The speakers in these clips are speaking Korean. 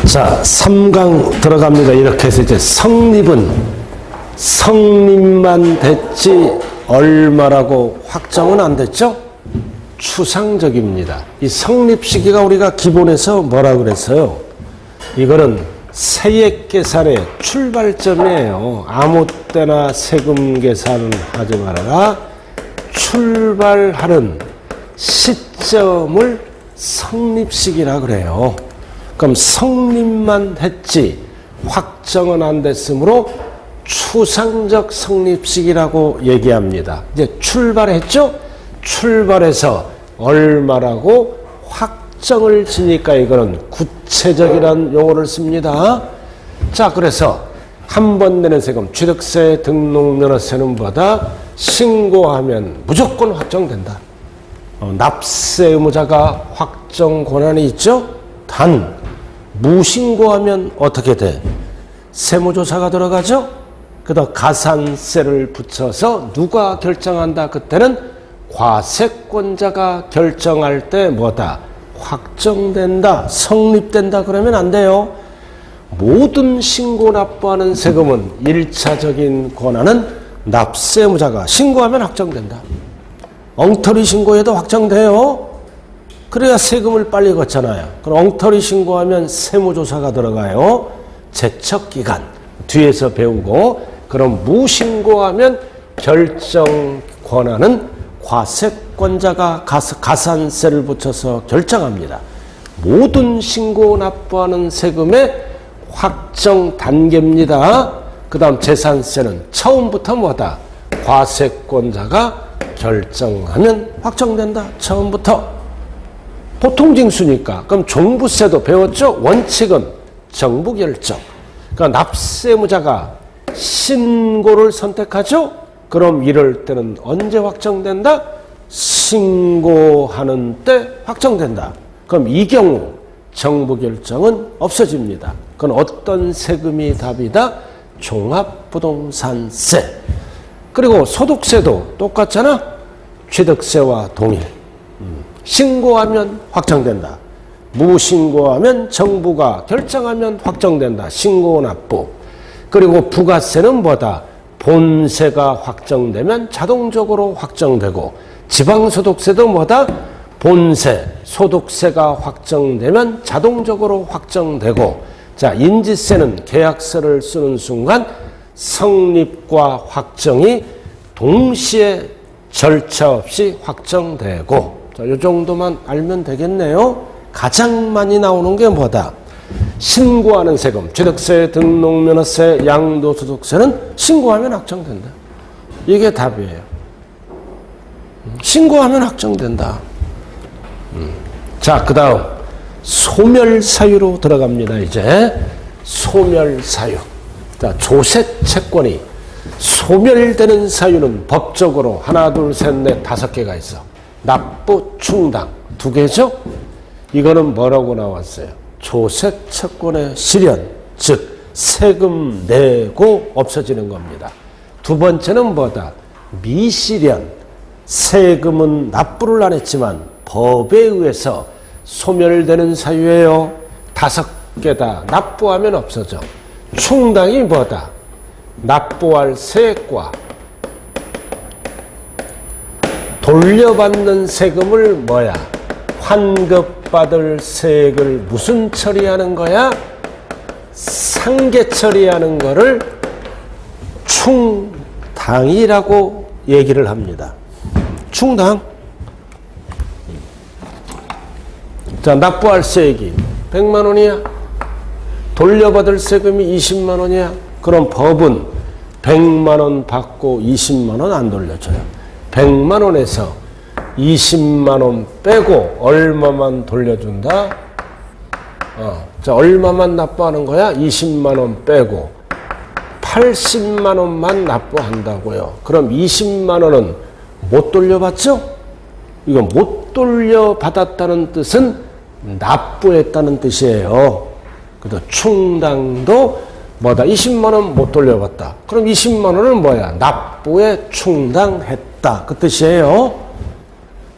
자, 3강 들어갑니다. 이렇게 해서 이제 성립만 됐지 얼마라고 확정은 안 됐죠? 추상적입니다. 이 성립 시기가 우리가 기본에서 뭐라 그랬어요? 이거는 세액 계산의 출발점이에요. 아무 때나 세금 계산은 하지 말아라. 출발하는 시점을 성립 시기라 그래요. 그럼 성립만 했지 확정은 안 됐으므로 추상적 성립 시기라고 얘기합니다. 이제 출발했죠? 출발해서 얼마라고 확정을 지니까 이거는 구체적이라는 용어를 씁니다. 자, 그래서 한 번 내는 세금, 취득세, 등록면허세는 보다 신고하면 무조건 확정된다. 납세 의무자가 확정 권한이 있죠? 단 무신고하면 어떻게 돼? 세무조사가 들어가죠? 그다음 가산세를 붙여서 누가 결정한다? 그때는 과세권자가 결정할 때 뭐다? 확정된다, 성립된다 그러면 안 돼요. 모든 신고 납부하는 세금은 1차적인 권한은 납세 의무자가 신고하면 확정된다. 엉터리 신고해도 확정돼요. 그래야 세금을 빨리 걷잖아요. 그럼 엉터리 신고하면 세무조사가 들어가요. 제척기간 뒤에서 배우고, 그럼 무신고하면 결정 권한은 과세권자가 가산세를 붙여서 결정합니다. 모든 신고 납부하는 세금의 확정 단계입니다. 그 다음 재산세는 처음부터 뭐다? 과세권자가 결정하면 확정된다. 처음부터. 보통징수니까. 그럼 종부세도 배웠죠? 원칙은 정부 결정. 그러니까 납세의무자가 신고를 선택하죠? 그럼 이럴 때는 언제 확정된다? 신고하는 때 확정된다. 그럼 이 경우 정부 결정은 없어집니다. 그건 어떤 세금이 답이다? 종합부동산세. 그리고 소득세도 똑같잖아? 취득세와 동일. 신고하면 확정된다. 무신고하면 정부가 결정하면 확정된다. 신고 납부. 그리고 부가세는 뭐다? 본세가 확정되면 자동적으로 확정되고, 지방소득세도 뭐다? 본세, 소득세가 확정되면 자동적으로 확정되고, 자, 인지세는 계약서를 쓰는 순간 성립과 확정이 동시에 절차 없이 확정되고, 자, 이 정도만 알면 되겠네요. 가장 많이 나오는 게 뭐다? 신고하는 세금, 취득세, 등록면허세, 양도소득세는 신고하면 확정된다. 이게 답이에요. 신고하면 확정된다. 자, 그 다음 소멸사유로 들어갑니다. 이제 소멸사유. 자, 조세채권이 소멸되는 사유는 법적으로 하나, 둘, 셋, 넷, 5개가 있어. 납부, 충당 2개죠? 이거는 뭐라고 나왔어요? 조세채권의 실현, 즉 세금 내고 없어지는 겁니다. 두 번째는 뭐다? 미실현. 세금은 납부를 안 했지만 법에 의해서 소멸되는 사유예요. 5개다. 납부하면 없어져. 충당이 뭐다? 납부할 세액과 돌려받는 세금을 뭐야? 환급받을 세액을 무슨 처리하는 거야? 상계 처리하는 거를 충당이라고 얘기를 합니다. 충당. 자, 납부할 세액이 100만 원이야. 돌려받을 세금이 20만 원이야. 그럼 법은 100만 원 받고 20만 원 안 돌려줘요. 100만 원에서 20만 원 빼고 얼마만 돌려준다? 자, 얼마만 납부하는 거야? 20만 원 빼고 80만 원만 납부한다고요. 그럼 20만 원은 못 돌려받죠? 이거 못 돌려받았다는 뜻은 납부했다는 뜻이에요. 그래서 충당도 뭐다? 20만 원 못 돌려받다. 그럼 20만 원은 뭐야? 납부에 충당했다. 그 뜻이에요.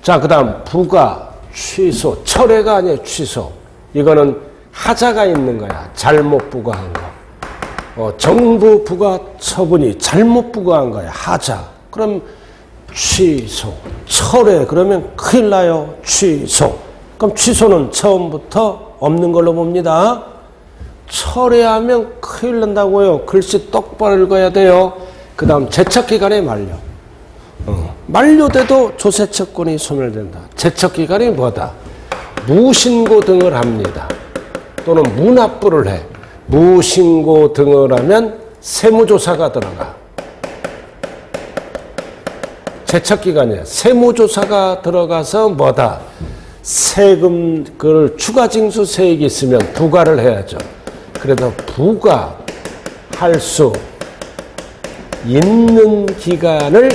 자, 그 다음 부가, 취소, 철회가 아니에요. 취소. 이거는 하자가 있는 거야. 잘못 부과한 거. 정부 부과 처분이 잘못 부과한 거야. 하자. 그럼 취소. 철회. 그러면 큰일 나요. 취소. 그럼 취소는 처음부터 없는 걸로 봅니다. 철회하면 큰일 난다고요. 글씨 똑바로 읽어야 돼요. 그 다음 제척기간에 만료. 만료돼도 조세척권이 소멸된다. 제척기간이 뭐다? 무신고 등을 합니다. 또는 무납부를 해. 무신고 등을 하면 세무조사가 들어가. 제척기간이야. 세무조사가 들어가서 뭐다? 세금, 그걸 추가징수세액이 있으면 부과를 해야죠. 그래서 부과할 수 있는 기간을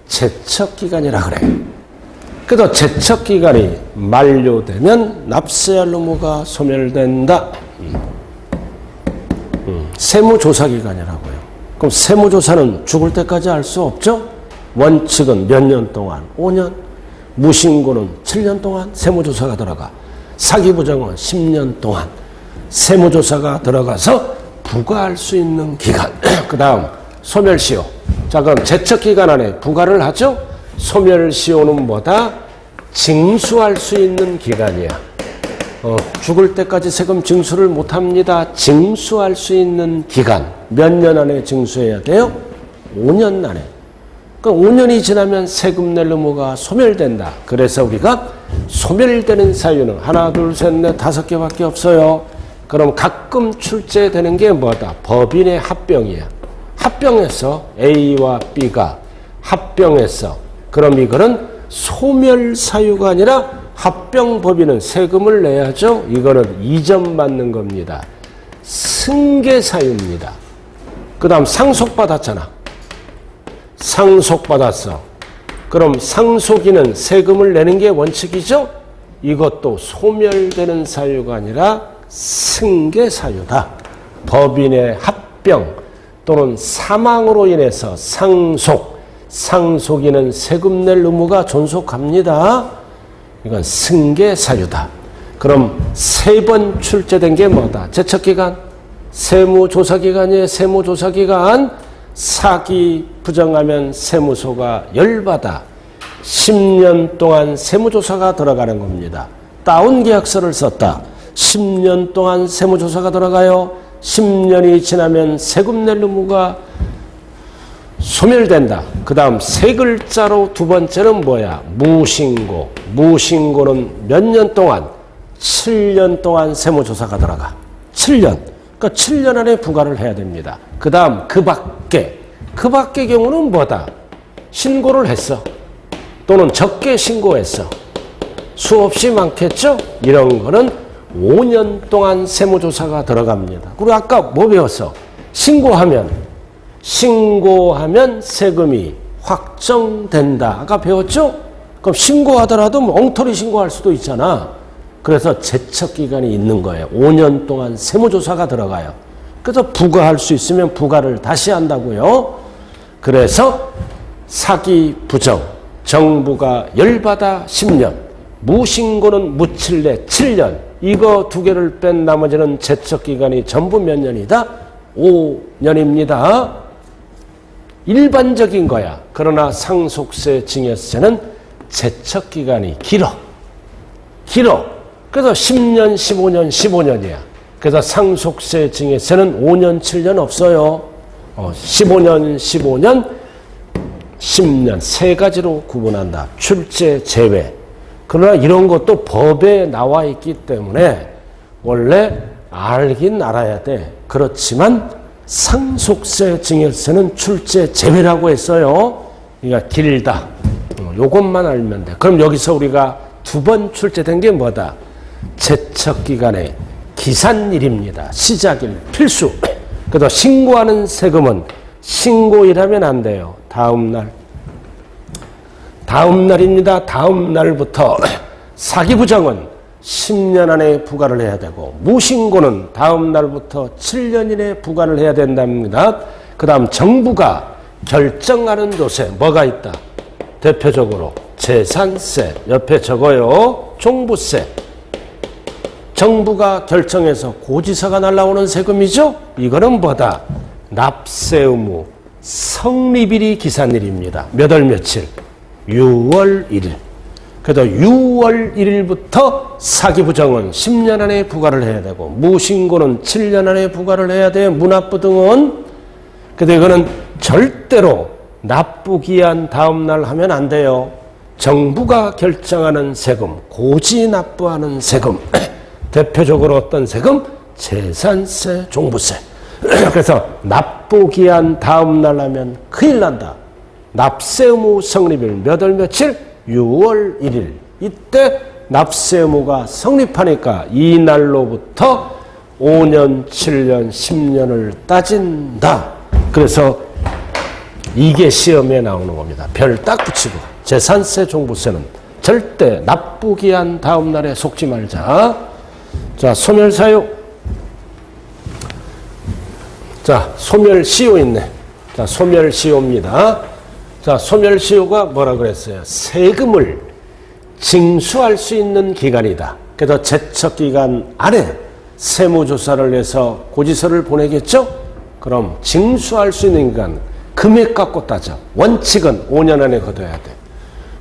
제척기간이라 그래. 그래서 제척기간이 만료되면 납세할 의무가 소멸된다. 세무조사기간이라고요. 그럼 세무조사는 죽을 때까지 할 수 없죠? 원칙은 몇 년 동안? 5년. 무신고는 7년 동안 세무조사가 들어가. 사기부정은 10년 동안 세무조사가 들어가서 부과할 수 있는 기간. 그 다음 소멸시효. 자, 그럼 제척기간 안에 부과를 하죠? 소멸시효는 뭐다? 징수할 수 있는 기간이야. 죽을 때까지 세금 징수를 못합니다. 징수할 수 있는 기간. 몇 년 안에 징수해야 돼요? 5년 안에. 그러니까 5년이 지나면 세금 낼 의무가 소멸된다. 그래서 우리가 소멸되는 사유는 하나, 둘, 셋, 넷, 5개밖에 없어요. 그럼 가끔 출제되는 게 뭐다? 법인의 합병이야. 합병해서 A와 B가 합병했어. 그럼 이거는 소멸사유가 아니라 합병법인은 세금을 내야죠. 이거는 이전받는 겁니다. 승계사유입니다. 그 다음 상속받았잖아. 상속받았어. 그럼 상속인은 세금을 내는 게 원칙이죠. 이것도 소멸되는 사유가 아니라 승계사유다. 법인의 합병 또는 사망으로 인해서 상속인은 세금 낼 의무가 존속합니다. 이건 승계사유다. 그럼 3번 출제된 게 뭐다? 제척기간, 세무조사기간이에요. 세무조사기간, 사기 부정하면 세무소가 열받아 10년 동안 세무조사가 들어가는 겁니다. 다운계약서를 썼다. 10년 동안 세무조사가 들어가요. 10년이 지나면 세금 낼 의무가 소멸된다. 그 다음 세 글자로 두 번째는 뭐야? 무신고. 무신고는 몇 년 동안? 7년 동안 세무조사가 들어가. 7년. 그러니까 7년 안에 부과를 해야 됩니다. 그 다음 그 밖의 경우는 뭐다? 신고를 했어. 또는 적게 신고했어. 수없이 많겠죠? 이런 거는 5년 동안 세무조사가 들어갑니다. 그리고 아까 뭐 배웠어? 신고하면 세금이 확정된다. 아까 배웠죠? 그럼 신고하더라도 엉터리 신고할 수도 있잖아. 그래서 제척기간이 있는 거예요. 5년 동안 세무조사가 들어가요. 그래서 부과할 수 있으면 부과를 다시 한다고요. 그래서 사기 부정, 정부가 열받아 10년, 무신고는 무칠내 7년. 이거 두 개를 뺀 나머지는 제척기간이 전부 몇 년이다? 5년입니다. 일반적인 거야. 그러나 상속세, 증여세는 제척기간이 길어. 그래서 10년, 15년, 15년이야. 그래서 상속세, 증여세는 5년, 7년 없어요. 15년, 15년, 10년 세 가지로 구분한다. 출제, 제외. 그러나 이런 것도 법에 나와 있기 때문에 원래 알긴 알아야 돼. 그렇지만 상속세, 증여세는 출제, 제외라고 했어요. 그러니까 길다. 요것만 알면 돼. 그럼 여기서 우리가 두 번 출제된 게 뭐다? 제척기간의 기산일입니다. 시작일 필수. 그래서 신고하는 세금은 신고일하면 안 돼요. 다음 날입니다. 다음 날부터 사기부정은 10년 안에 부과를 해야 되고 무신고는 다음 날부터 7년 이내에 부과를 해야 된답니다. 그 다음 정부가 결정하는 조세 뭐가 있다? 대표적으로 재산세, 옆에 적어요. 종부세. 정부가 결정해서 고지서가 날라오는 세금이죠. 이거는 뭐다? 납세 의무 성립일이 기산일입니다. 몇 월 며칠? 6월 1일. 그래도 6월 1일부터 사기부정은 10년 안에 부과를 해야 되고 무신고는 7년 안에 부과를 해야 돼요. 무납부 등은. 근데 이거는 절대로 납부기한 다음날 하면 안 돼요. 정부가 결정하는 세금, 고지 납부하는 세금. 대표적으로 어떤 세금? 재산세, 종부세. 그래서 납부기한 다음날 하면 큰일 난다. 납세 의무 성립일 몇 월 며칠? 6월 1일. 이때 납세 의무가 성립하니까 이 날로부터 5년, 7년, 10년을 따진다. 그래서 이게 시험에 나오는 겁니다. 별 딱 붙이고 재산세, 종부세는 절대 납부기한 다음 날에 속지 말자. 자, 소멸사유. 자, 소멸시효 있네. 자, 소멸시효입니다. 자, 소멸시효가 뭐라 그랬어요? 세금을 징수할 수 있는 기간이다. 그래서 제척기간 안에 세무조사를 해서 고지서를 보내겠죠? 그럼 징수할 수 있는 기간, 금액 갖고 따져. 원칙은 5년 안에 거둬야 돼.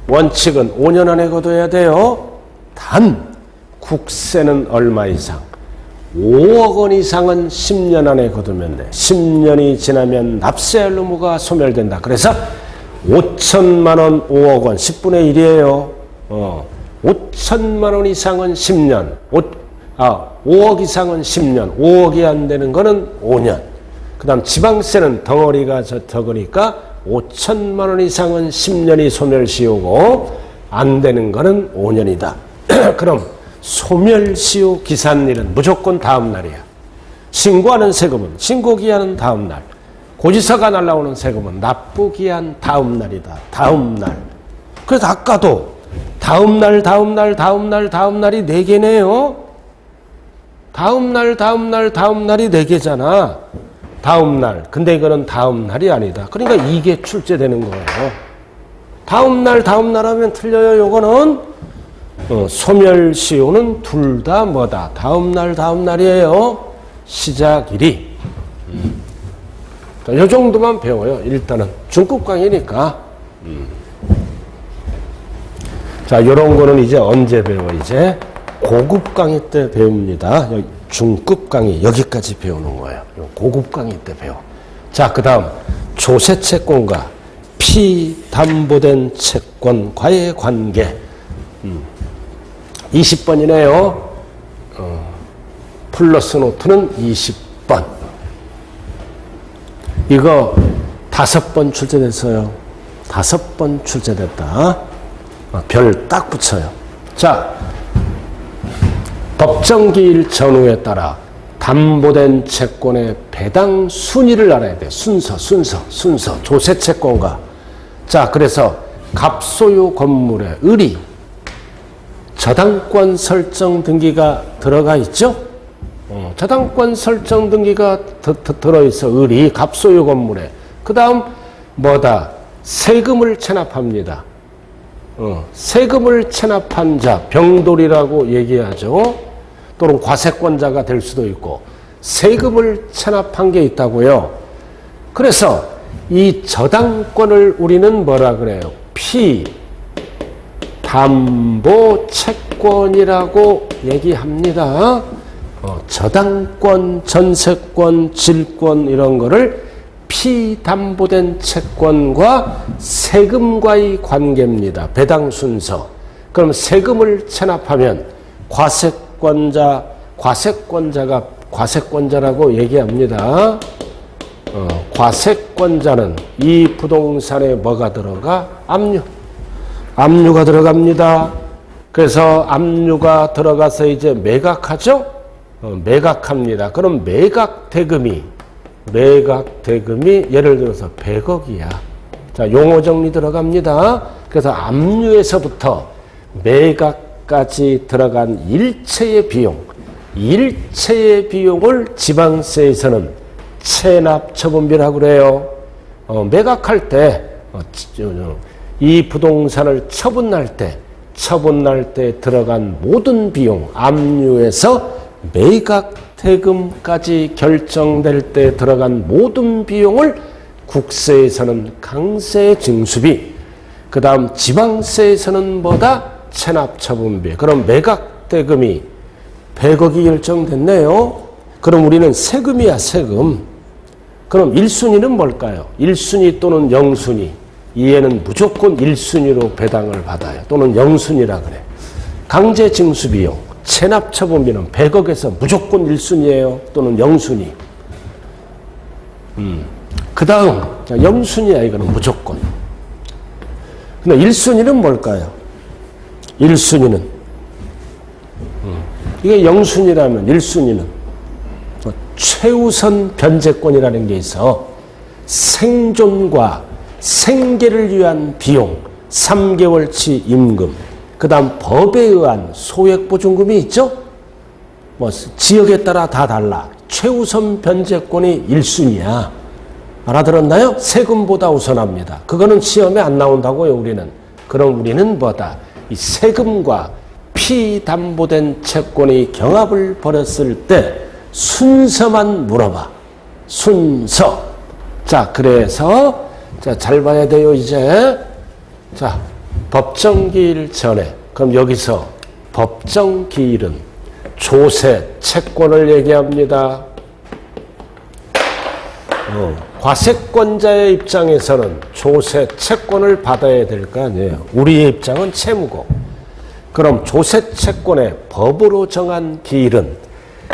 원칙은 5년 안에 거둬야 돼요. 단 국세는 얼마 이상? 5억 원 이상은 10년 안에 거두면 돼. 10년이 지나면 납세할 의무가 소멸된다. 그래서 5천만 원, 5억 원, 10분의 1이에요. 5천만 원 이상은 10년, 5억 이상은 10년, 5억이 안 되는 거는 5년. 그 다음 지방세는 덩어리가 적으니까 5천만 원 이상은 10년이 소멸시효고 안 되는 거는 5년이다. 그럼 소멸시효 기산일은 무조건 다음 날이야. 신고하는 세금은 신고기한은 다음 날. 고지서가 날라오는 세금은 납부기한 다음 날이다. 다음 날. 그래서 아까도 다음 날, 다음 날, 다음 날, 다음 날이 4개네요. 다음 날, 다음 날, 다음 날이 4개잖아. 다음 날. 근데 이거는 다음 날이 아니다. 그러니까 이게 출제되는 거예요. 다음 날, 다음 날 하면 틀려요. 요거는 소멸시효는 둘 다 뭐다? 다음 날, 다음 날이에요. 시작일이. 이 정도만 배워요. 일단은 중급 강의니까. 자, 요런 거는 이제 언제 배워? 이제 고급 강의 때 배웁니다. 여기 중급 강의 여기까지 배우는 거예요. 고급 강의 때 배워. 자, 그 다음 조세 채권과 피담보된 채권과의 관계. 20번이네요. 플러스 노트는 20번. 이거 5번 출제됐어요. 5번 출제됐다. 별 딱 붙여요. 자, 법정기일 전후에 따라 담보된 채권의 배당 순위를 알아야 돼. 순서. 조세 채권과. 자, 그래서 갑소유 건물의 의리, 저당권 설정 등기가 들어가 있죠? 저당권 설정 등기가 들어있어. 의리, 갑소유 건물에. 그 다음 뭐다? 세금을 체납합니다. 세금을 체납한 자, 병돌이라고 얘기하죠. 또는 과세권자가 될 수도 있고 세금을 체납한 게 있다고요. 그래서 이 저당권을 우리는 뭐라 그래요? 피담보 채권이라고 얘기합니다. 저당권, 전세권, 질권 이런 거를 피담보된 채권과 세금과의 관계입니다. 배당 순서. 그럼 세금을 체납하면 과세권자가 과세권자라고 얘기합니다. 과세권자는 이 부동산에 뭐가 들어가? 압류가 들어갑니다. 그래서 압류가 들어가서 이제 매각하죠? 매각합니다. 그럼 매각 대금이 예를 들어서 100억이야. 자, 용어 정리 들어갑니다. 그래서 압류에서부터 매각까지 들어간 일체의 비용을 지방세에서는 체납처분비라고 그래요. 매각할 때 이 부동산을 처분할 때 처분날 때 들어간 모든 비용, 압류에서 매각대금까지 결정될 때 들어간 모든 비용을 국세에서는 강세징수비, 그 다음 지방세에서는 뭐다? 체납처분비. 그럼 매각대금이 100억이 결정됐네요. 그럼 우리는 세금이야, 세금. 그럼 1순위는 뭘까요? 1순위 또는 0순위. 이에는 무조건 1순위로 배당을 받아요. 또는 0순위라 그래. 강제징수비용, 체납처분비는 100억에서 무조건 1순위예요. 또는 0순위. 그 다음 0순위야. 이거는 무조건. 근데 1순위는 뭘까요? 1순위는 이게 0순위라면 1순위는 최우선 변제권이라는 게 있어. 생존과 생계를 위한 비용, 3개월치 임금, 그 다음 법에 의한 소액보증금이 있죠? 뭐 지역에 따라 다 달라. 최우선 변제권이 1순위야. 알아들었나요? 세금보다 우선합니다. 그거는 시험에 안 나온다고요, 우리는. 그럼 우리는 뭐다? 이 세금과 피담보된 채권이 경합을 벌였을 때 순서만 물어봐. 순서. 자, 그래서 잘 봐야 돼요, 이제. 자, 법정기일 전에. 그럼 여기서 법정기일은 조세 채권을 얘기합니다. 과세권자의 입장에서는 조세 채권을 받아야 될 거 아니에요. 우리의 입장은 채무고. 그럼 조세 채권의 법으로 정한 기일은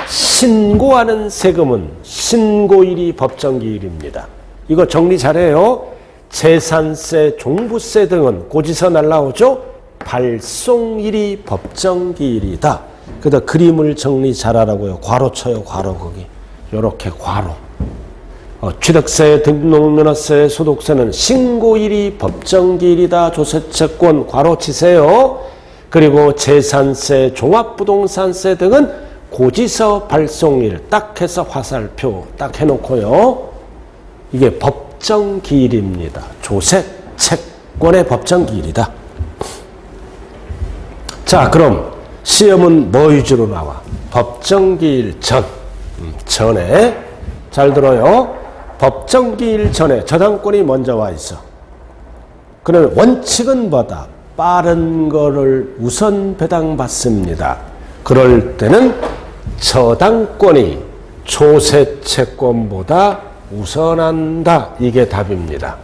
신고하는 세금은 신고일이 법정기일입니다. 이거 정리 잘해요. 재산세, 종부세 등은 고지서 날라오죠? 발송일이 법정기일이다. 그래서 그림을 정리 잘하라고요. 괄호 쳐요, 괄호 거기. 요렇게 괄호. 취득세, 등록면허세, 소득세는 신고일이 법정기일이다. 조세채권 괄호 치세요. 그리고 재산세, 종합부동산세 등은 고지서 발송일 딱 해서 화살표 딱 해놓고요. 이게 법정기일입니다. 조세채권의 법정기일이다. 자, 그럼 시험은 뭐 위주로 나와? 법정기일 전. 전에. 잘 들어요. 법정기일 전에 저당권이 먼저 와 있어. 그러면 원칙은 뭐다? 빠른 거를 우선 배당받습니다. 그럴 때는 저당권이 조세채권보다 우선한다. 이게 답입니다.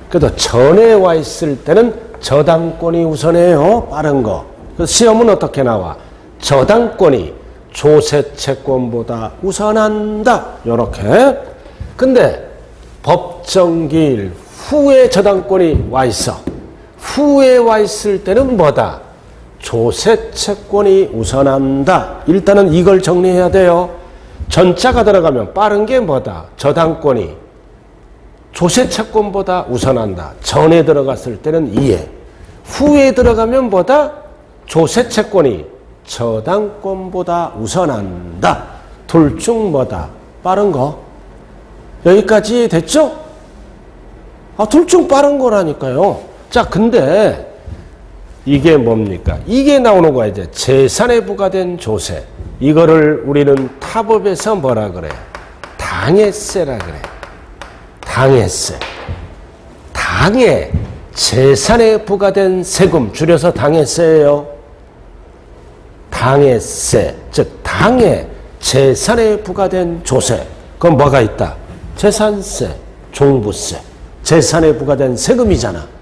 그래도 전에 와 있을 때는 저당권이 우선해요. 빠른 거. 그래서 시험은 어떻게 나와? 저당권이 조세채권보다 우선한다. 요렇게. 근데 법정기일 후에 저당권이 와 있어. 후에 와 있을 때는 뭐다? 조세채권이 우선한다. 일단은 이걸 정리해야 돼요. 전자가 들어가면 빠른 게 뭐다? 저당권이 조세채권보다 우선한다. 전에 들어갔을 때는 이해. 후에 들어가면 뭐다? 조세채권이 저당권보다 우선한다. 둘 중 뭐다? 빠른 거. 여기까지 됐죠? 둘 중 빠른 거라니까요. 자, 근데 이게 뭡니까? 이게 나오는 거야, 이제. 재산에 부과된 조세. 이거를 우리는 타법에서 뭐라 그래? 당해세라 그래. 당해세. 당해. 재산에 부과된 세금. 줄여서 당해세예요. 당해세. 즉, 당해. 재산에 부과된 조세. 그럼 뭐가 있다? 재산세, 종부세. 재산에 부과된 세금이잖아.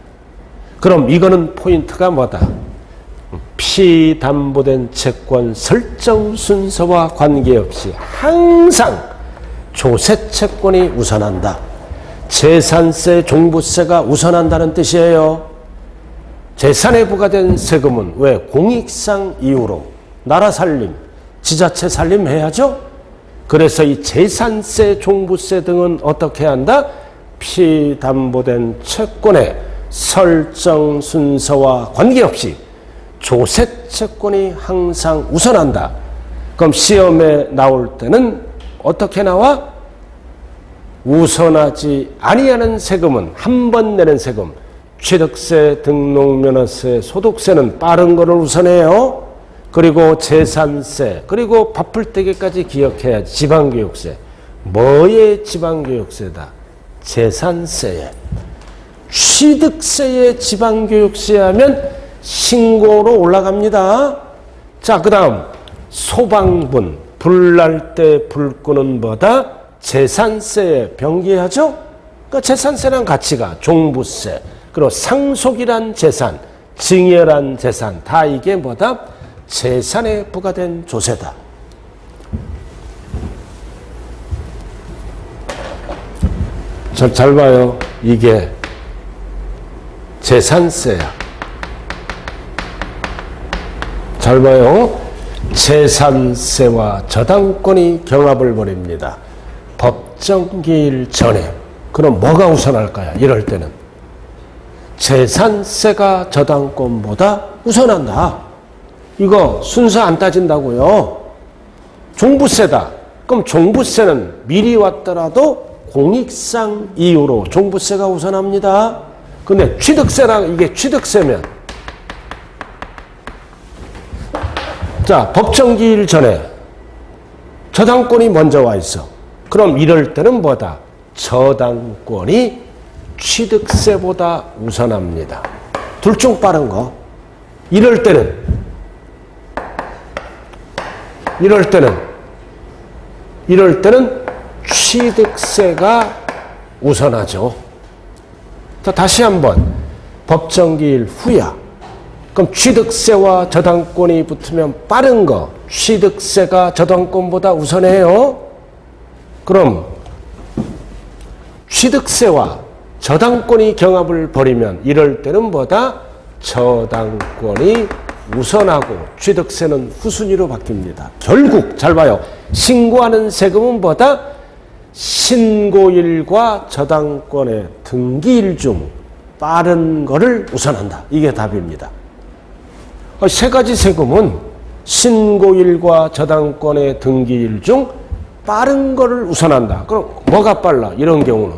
그럼 이거는 포인트가 뭐다? 피담보된 채권 설정 순서와 관계없이 항상 조세채권이 우선한다. 재산세, 종부세가 우선한다는 뜻이에요. 재산에 부과된 세금은 왜? 공익상 이유로 나라 살림, 지자체 살림 해야죠? 그래서 이 재산세, 종부세 등은 어떻게 한다? 피담보된 채권의 설정 순서와 관계없이 조세채권이 항상 우선한다. 그럼 시험에 나올 때는 어떻게 나와? 우선하지 아니하는 세금은 한 번 내는 세금, 취득세, 등록면허세, 소득세는 빠른 거를 우선해요. 그리고 재산세, 그리고 바쁠때기까지 기억해야지. 지방교육세. 뭐의 지방교육세다? 재산세에. 취득세에 지방교육세 하면 신고로 올라갑니다. 자, 그 다음 소방분, 불 날 때 불 끄는 뭐다? 재산세에 병기하죠? 그러니까 재산세랑 같이 가. 종부세, 그리고 상속이란 재산, 증여란 재산, 다 이게 뭐다? 재산에 부과된 조세다. 잘 봐요. 이게 재산세야. 잘 봐요. 재산세와 저당권이 경합을 벌입니다. 법정기일 전에. 그럼 뭐가 우선할까요? 이럴 때는 재산세가 저당권보다 우선한다. 이거 순서 안 따진다고요. 종부세다. 그럼 종부세는 미리 왔더라도 공익상 이유로 종부세가 우선합니다. 근데 취득세랑 이게 취득세면, 자, 법정기일 전에 저당권이 먼저 와 있어. 그럼 이럴 때는 뭐다? 저당권이 취득세보다 우선합니다. 둘 중 빠른 거. 이럴 때는 취득세가 우선하죠. 자, 다시 한번 법정기일 후야. 그럼 취득세와 저당권이 붙으면 빠른 거, 취득세가 저당권보다 우선해요. 그럼 취득세와 저당권이 경합을 벌이면 이럴 때는 뭐다? 저당권이 우선하고 취득세는 후순위로 바뀝니다. 결국 잘 봐요. 신고하는 세금은 뭐다? 신고일과 저당권의 등기일 중 빠른 거를 우선한다. 이게 답입니다. 세 가지 세금은 신고일과 저당권의 등기일 중 빠른 거를 우선한다. 그럼 뭐가 빨라? 이런 경우는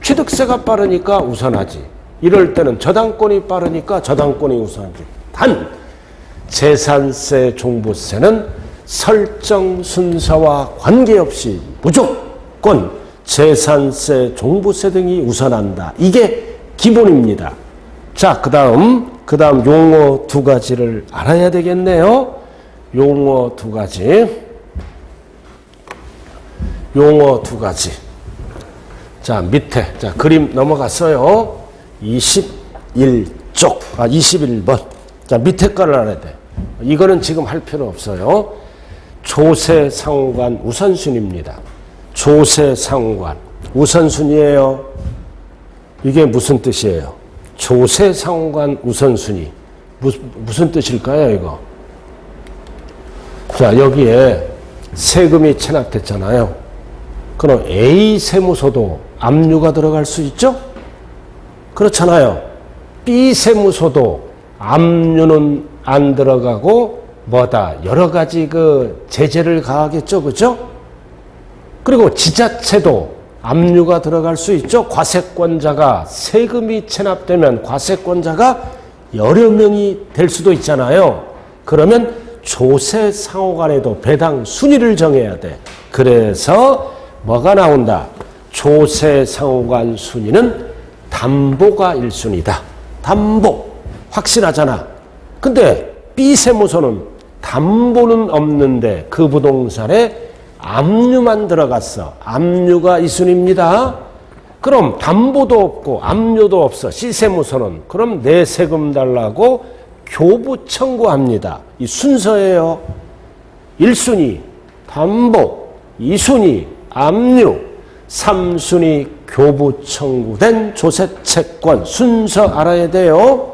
취득세가 빠르니까 우선하지. 이럴 때는 저당권이 빠르니까 저당권이 우선하지. 단 재산세, 종부세는 설정 순서와 관계없이 무조건 재산세, 종부세 등이 우선한다. 이게 기본입니다. 자, 그 다음 용어 두 가지를 알아야 되겠네요. 용어 두 가지. 자, 밑에, 자, 그림 넘어갔어요. 21번. 자, 밑에 거를 알아야 돼. 이거는 지금 할 필요 없어요. 조세상관 우선순위입니다. 조세상관 우선순위예요. 이게 무슨 뜻이에요? 조세상관 우선순위. 무슨 뜻일까요, 이거? 자, 여기에 세금이 체납됐잖아요. 그럼 A 세무서도 압류가 들어갈 수 있죠? 그렇잖아요. B 세무서도 압류는 안 들어가고 뭐다? 여러 가지 그 제재를 가하겠죠, 그죠? 그리고 지자체도 압류가 들어갈 수 있죠. 과세권자가 세금이 체납되면 과세권자가 여러 명이 될 수도 있잖아요. 그러면 조세상호간에도 배당 순위를 정해야 돼. 그래서 뭐가 나온다? 조세상호간 순위는 담보가 1순위다. 담보. 확실하잖아. 근데 B세무서는 담보는 없는데 그 부동산에 압류만 들어갔어. 압류가 2순위입니다. 그럼 담보도 없고 압류도 없어. C세무서는. 그럼 내 세금 달라고 교부 청구합니다. 이 순서예요. 1순위 담보, 2순위 압류, 3순위 교부 청구된 조세채권 순서 알아야 돼요.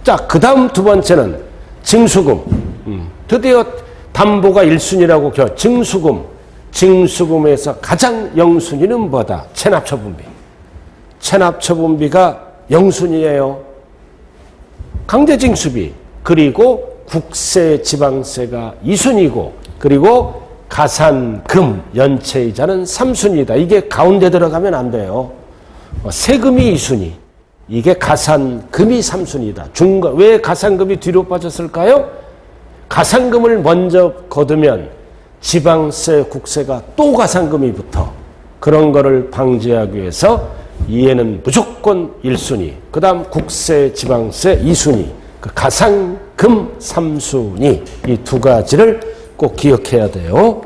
자, 그 다음 두 번째는 징수금. 드디어 담보가 1순위라고 징수금. 징수금에서 가장 0순위는 뭐다? 체납처분비. 체납처분비가 0순위예요. 강제징수비. 그리고 국세, 지방세가 2순위고 그리고 가산금, 연체이자는 3순위다. 이게 가운데 들어가면 안 돼요. 세금이 2순위. 이게 가산금이 3순위다. 왜 가산금이 뒤로 빠졌을까요? 가산금을 먼저 거두면 지방세, 국세가 또 가산금이 붙어. 그런 거를 방지하기 위해서 이에는 무조건 1순위, 그 다음 국세, 지방세 2순위, 그 가산금 3순위, 이 두 가지를 꼭 기억해야 돼요.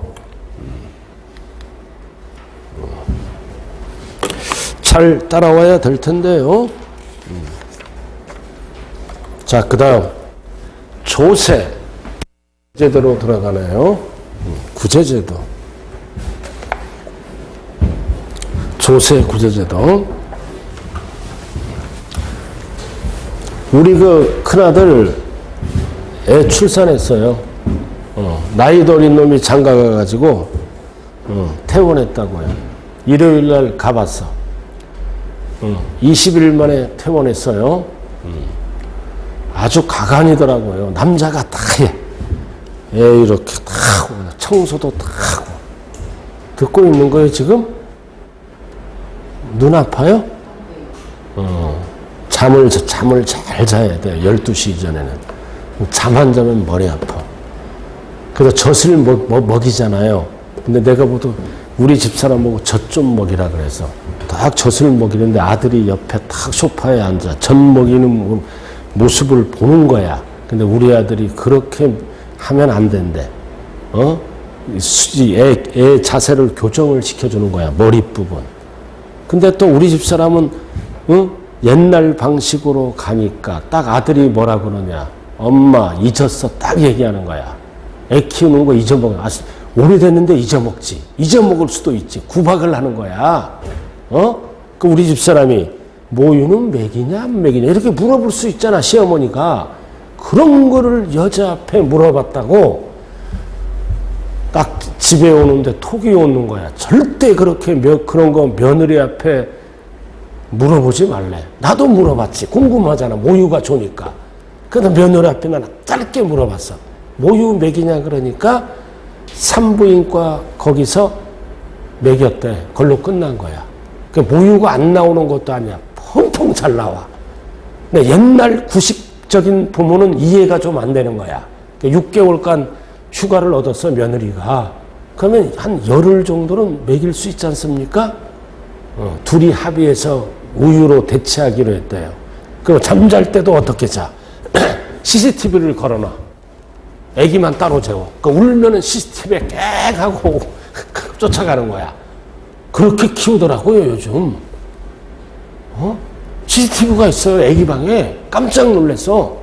잘 따라와야 될 텐데요. 자, 그 다음 조세 제도로 들어가네요. 구제제도. 조세 구제제도. 우리 그 큰아들 애 출산했어요. 나이도 어린 놈이 장가 가가지고 퇴원했다고요. 일요일날 가봤어. 20일 만에 퇴원했어요. 아주 가관이더라고요. 남자가 다 해. 애 이렇게 다 하고 청소도 다 하고. 듣고 있는 거예요 지금? 눈 아파요? 잠을 잘 자야 돼요. 12시 이전에는. 잠 안 자면 머리 아파. 그래서 젖을 먹이잖아요. 근데 내가 보도 우리 집사람 보고 젖 좀 먹이라 그래서 딱 젖을 먹이는데 아들이 옆에 탁 소파에 앉아 젖 먹이는 모습을 보는 거야. 근데 우리 아들이 그렇게 하면 안 된대. 애 자세를 교정을 시켜주는 거야. 머리 부분. 근데 또 우리 집사람은 옛날 방식으로 가니까 딱 아들이 뭐라 그러냐. 엄마 잊었어. 딱 얘기하는 거야. 애 키우는 거 잊어먹어. 오래됐는데 잊어먹지. 잊어먹을 수도 있지. 구박을 하는 거야. 그 우리 집사람이 모유는 먹이냐 안 먹이냐 이렇게 물어볼 수 있잖아. 시어머니가. 그런 거를 여자 앞에 물어봤다고 딱 집에 오는데 톡이 오는 거야. 절대 그렇게 그런 거 며느리 앞에 물어보지 말래. 나도 물어봤지. 궁금하잖아. 모유가 좋으니까. 그래서 며느리 앞에 나는 짧게 물어봤어. 모유 먹이냐 그러니까 산부인과 거기서 먹였대. 그걸로 끝난 거야. 그 모유가 안 나오는 것도 아니야. 펑펑 잘 나와. 근데 옛날 구식적인 부모는 이해가 좀 안 되는 거야. 6개월간 휴가를 얻어서 며느리가. 그러면 한 열흘 정도는 먹일 수 있지 않습니까? 둘이 합의해서 우유로 대체하기로 했대요. 그리고 잠잘 때도 어떻게 자? CCTV를 걸어놔. 애기만 따로 재워. 울면은 CCTV에 깽 하고 쫓아가는 거야. 그렇게 키우더라고요, 요즘. CCTV가 있어요, 애기 방에. 깜짝 놀랐어.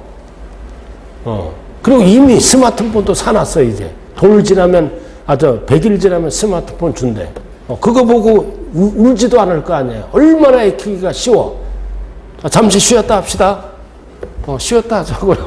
그리고 이미 스마트폰도 사놨어, 이제. 돌 지나면, 100일 지나면 스마트폰 준대. 그거 보고 울지도 않을 거 아니에요. 얼마나 애 키우기가 쉬워. 잠시 쉬었다 합시다. 쉬었다 하자고요.